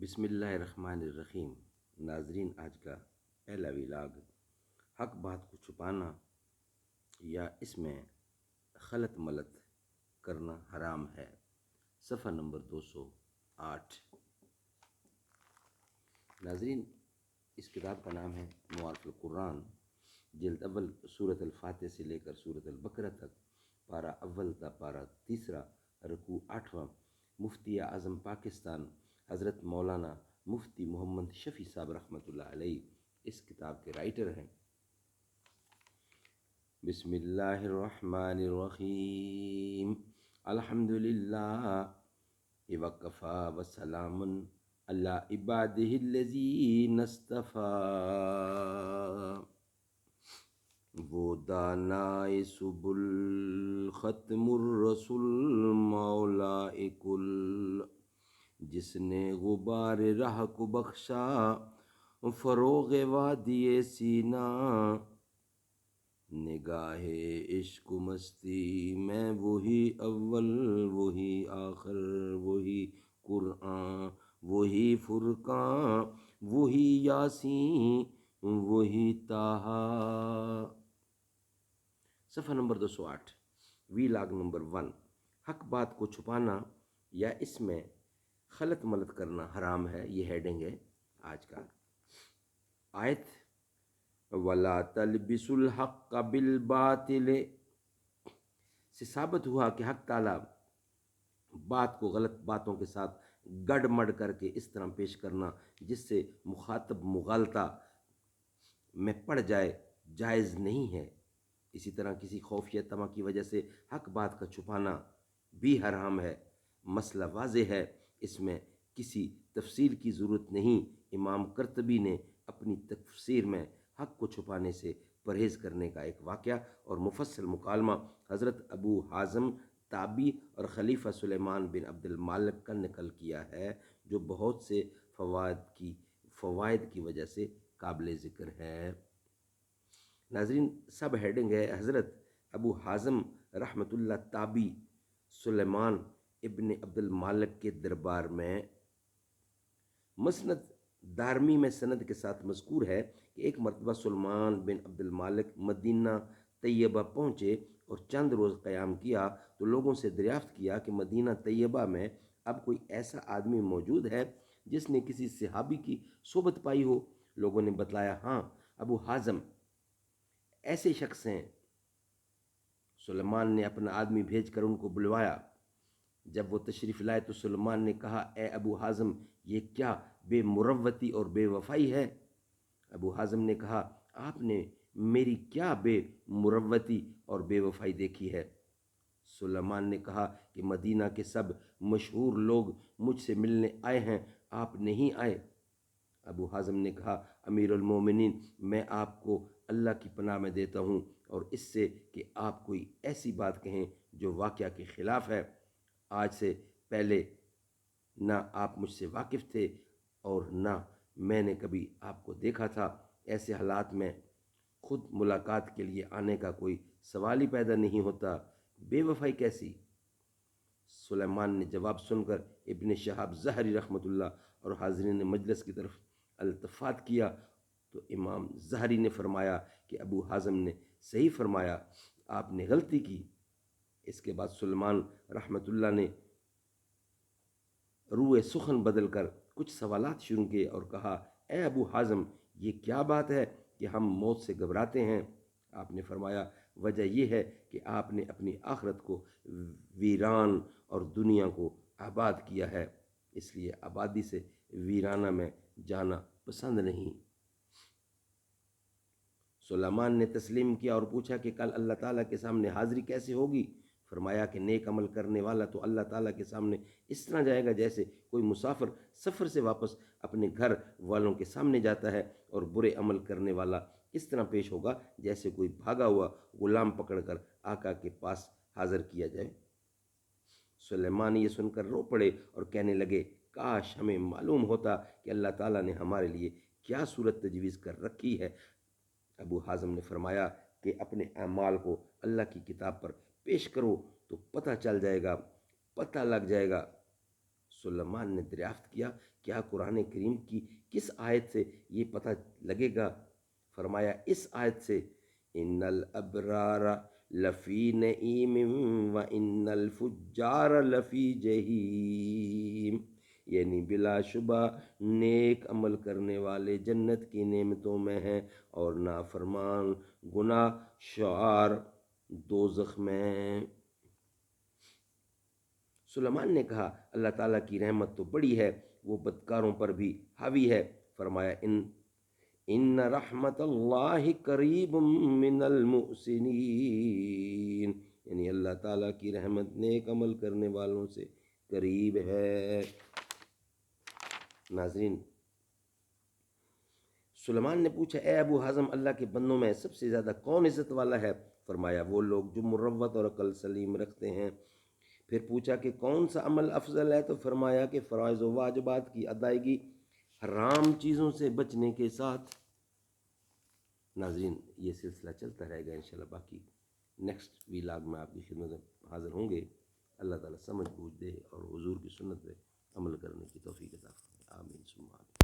بسم اللہ الرحمن الرحیم۔ ناظرین، آج کا پہلا ولاگ حق بات کو چھپانا یا اس میں خلط ملط کرنا حرام ہے، صفحہ نمبر 208۔ ناظرین، اس کتاب کا نام ہے معارف القرآن، جلد اول، سورۃ الفاتحہ سے لے کر سورۃ البقرہ تک، پارہ اول تا پارہ تیسرا، رکوع 8واں۔ مفتی اعظم پاکستان حضرت مولانا مفتی محمد شفیع صاحب رحمۃ اللہ علیہ اس کتاب کے رائٹر ہیں۔ بسم اللہ الرحمن الرحیم، الحمد للہ وکفی وسلام علی عبادہ الذین اصطفی۔ وہ دانائے سبل ختم الرسل مولا کل، جس نے غبار راہ کو بخشا فروغ وادی سینا، نگاہ عشق و مستی میں وہی اول وہی آخر وہی قرآن وہی فرقان وہی یاسین وہی طٰہٰ۔ صفحہ نمبر 208، ویلاگ نمبر 1، حق بات کو چھپانا یا اس میں خلط ملط کرنا حرام ہے، یہ ہیڈنگ ہے آج کا آیت۔ وَلَا تَلْبِسُوا الْحَقَّ بِالْبَاطِلِ، سے ثابت ہوا کہ حق تعالیٰ بات کو غلط باتوں کے ساتھ گڑ مڑ کر کے اس طرح پیش کرنا جس سے مخاطب مغالطہ میں پڑ جائے، جائز نہیں ہے۔ اسی طرح کسی خوف یا طمع کی وجہ سے حق بات کا چھپانا بھی حرام ہے۔ مسئلہ واضح ہے، اس میں کسی تفصیل کی ضرورت نہیں۔ امام قرطبی نے اپنی تفسیر میں حق کو چھپانے سے پرہیز کرنے کا ایک واقعہ اور مفصل مکالمہ حضرت ابو حازم تابی اور خلیفہ سلیمان بن عبد المالک کا نقل کیا ہے، جو بہت سے فوائد کی وجہ سے قابل ذکر ہے۔ ناظرین، سب ہیڈنگ ہے حضرت ابو حازم رحمۃ اللہ تابی سلیمان ابن عبد المالک کے دربار میں۔ مسند دارمی میں سند کے ساتھ مذکور ہے کہ ایک مرتبہ سلیمان بن عبد المالک مدینہ طیبہ پہنچے اور چند روز قیام کیا تو لوگوں سے دریافت کیا کہ مدینہ طیبہ میں اب کوئی ایسا آدمی موجود ہے جس نے کسی صحابی کی صحبت پائی ہو؟ لوگوں نے بتلایا، ہاں، ابو حازم ایسے شخص ہیں۔ سلیمان نے اپنا آدمی بھیج کر ان کو بلوایا۔ جب وہ تشریف لائے تو سلیمان نے کہا، اے ابو حازم، یہ کیا بے مروتی اور بے وفائی ہے؟ ابو حازم نے کہا، آپ نے میری کیا بے مروتی اور بے وفائی دیکھی ہے؟ سلیمان نے کہا کہ مدینہ کے سب مشہور لوگ مجھ سے ملنے آئے ہیں، آپ نہیں آئے۔ ابو حازم نے کہا، امیر المومنین، میں آپ کو اللہ کی پناہ میں دیتا ہوں اور اس سے کہ آپ کوئی ایسی بات کہیں جو واقعہ کے خلاف ہے۔ آج سے پہلے نہ آپ مجھ سے واقف تھے اور نہ میں نے کبھی آپ کو دیکھا تھا۔ ایسے حالات میں خود ملاقات کے لیے آنے کا کوئی سوال ہی پیدا نہیں ہوتا، بے وفائی کیسی؟ سلیمان نے جواب سن کر ابن شہاب زہری رحمۃ اللہ اور حاضرین مجلس کی طرف التفات کیا تو امام زہری نے فرمایا کہ ابو حازم نے صحیح فرمایا، آپ نے غلطی کی۔ اس کے بعد سلیمان رحمۃ اللہ نے روئے سخن بدل کر کچھ سوالات شروع کیے اور کہا، اے ابو حازم، یہ کیا بات ہے کہ ہم موت سے گھبراتے ہیں؟ آپ نے فرمایا، وجہ یہ ہے کہ آپ نے اپنی آخرت کو ویران اور دنیا کو آباد کیا ہے، اس لیے آبادی سے ویرانہ میں جانا پسند نہیں۔ سلیمان نے تسلیم کیا اور پوچھا کہ کل اللہ تعالیٰ کے سامنے حاضری کیسے ہوگی؟ فرمایا کہ نیک عمل کرنے والا تو اللہ تعالیٰ کے سامنے اس طرح جائے گا جیسے کوئی مسافر سفر سے واپس اپنے گھر والوں کے سامنے جاتا ہے، اور برے عمل کرنے والا اس طرح پیش ہوگا جیسے کوئی بھاگا ہوا غلام پکڑ کر آقا کے پاس حاضر کیا جائے۔ سلیمان یہ سن کر رو پڑے اور کہنے لگے، کاش ہمیں معلوم ہوتا کہ اللہ تعالیٰ نے ہمارے لیے کیا صورت تجویز کر رکھی ہے۔ ابو حازم نے فرمایا کہ اپنے اعمال کو اللہ کی کتاب پر پیش کرو تو پتہ لگ جائے گا۔ سلیمان نے دریافت کیا کیا قرآن کریم کی کس آیت سے یہ پتہ لگے گا؟ فرمایا اس آیت سے، ان الابرار لفی نعیم و ان الفجار لفی جہیم، یعنی بلا شبہ نیک عمل کرنے والے جنت کی نعمتوں میں ہیں اور نافرمان گناہ شعار دوزخ میں۔ سلیمان نے کہا اللہ تعالیٰ کی رحمت تو بڑی ہے، وہ بدکاروں پر بھی حاوی ہے۔ فرمایا ان رحمت اللہ قریب من المحسنین، یعنی اللہ تعالیٰ کی رحمت نیک عمل کرنے والوں سے قریب ہے۔ ناظرین، سلیمان نے پوچھا اے ابو حازم، اللہ کے بندوں میں سب سے زیادہ کون عزت والا ہے؟ فرمایا وہ لوگ جو مروت اور عقل سلیم رکھتے ہیں۔ پھر پوچھا کہ کون سا عمل افضل ہے؟ تو فرمایا کہ فرائض و واجبات کی ادائیگی حرام چیزوں سے بچنے کے ساتھ۔ ناظرین، یہ سلسلہ چلتا رہے گا انشاءاللہ، باقی نیکسٹ ویلاگ میں آپ کی خدمت میں حاضر ہوں گے۔ اللہ تعالیٰ سمجھ بوجھ دے اور حضور کی سنت پہ عمل کرنے کی توفیق عطا فرمائے۔ آمین ثم آمین۔